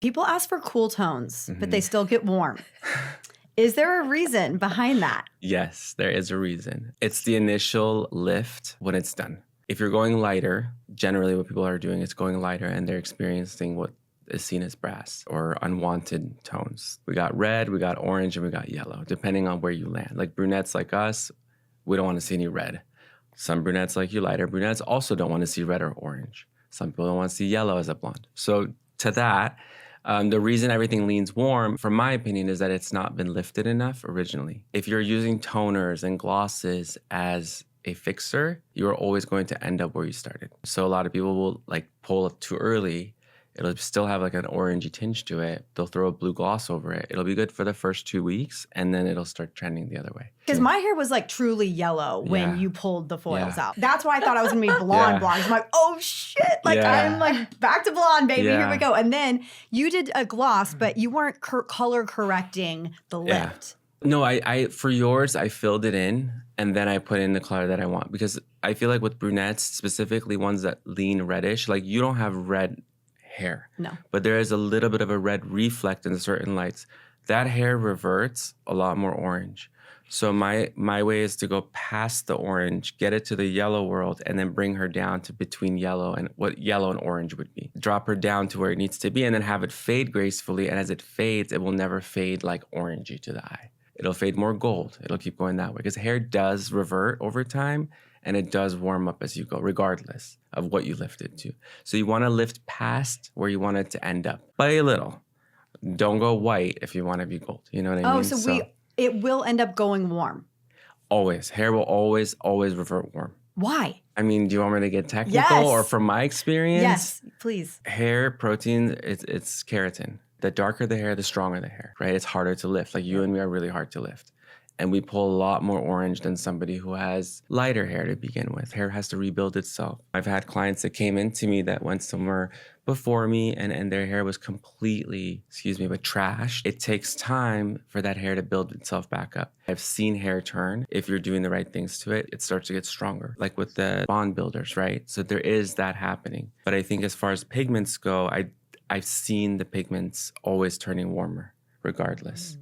People ask for cool tones, but they still get warm. Is there a reason behind that? Yes, there is a reason. It's the initial lift when it's done. If you're going lighter, generally what people are doing is going lighter and they're experiencing what is seen as brass or unwanted tones. We got red, we got orange, and we got yellow, depending on where you land. Like brunettes like us, we don't want to see any red. Some brunettes like you, lighter brunettes, also don't want to see red or orange. Some people don't want to see yellow as a blonde. So to that, the reason everything leans warm, from my opinion, is that it's not been lifted enough originally. If you're using toners and glosses as a fixer, you're always going to end up where you started. So a lot of people will like pull it too early. It'll still have like an orangey tinge to it. They'll throw a blue gloss over it. It'll be good for the first 2 weeks, and then it'll start trending the other way. Because my hair was like truly yellow when you pulled the foils out. That's why I thought I was gonna be blonde. I'm like, oh shit! Like I'm like back to blonde, baby. Here we go. And then you did a gloss, but you weren't color correcting the lift. No, I for yours I filled it in and then I put in the color that I want, because I feel like with brunettes, specifically ones that lean reddish, like you don't have red hair. No. But there is a little bit of a red reflect in certain lights. That hair reverts a lot more orange. So my way is to go past the orange, get it to the yellow world, and then bring her down to between yellow and what yellow and orange would be. Drop her down to where it needs to be and then have it fade gracefully. And as it fades, it will never fade like orangey to the eye. It'll fade more gold. It'll keep going that way because hair does revert over time. And it does warm up as you go, regardless of what you lift it to. So you want to lift past where you want it to end up by a little. Don't go white if you want to be gold. You know what I mean? Oh, so it will end up going warm. Always. Hair will always revert warm. Why? I mean, do you want me to get technical or from my experience? Yes, please. Hair protein, it's keratin. The darker the hair, the stronger the hair, right? It's harder to lift. Like you and me are really hard to lift. And we pull a lot more orange than somebody who has lighter hair to begin with. Hair has to rebuild itself. I've had clients that came into me that went somewhere before me and their hair was completely, but trashed. It takes time for that hair to build itself back up. I've seen hair turn. If you're doing the right things to it, it starts to get stronger, like with the bond builders, right? So there is that happening. But I think as far as pigments go, I've seen the pigments always turning warmer regardless.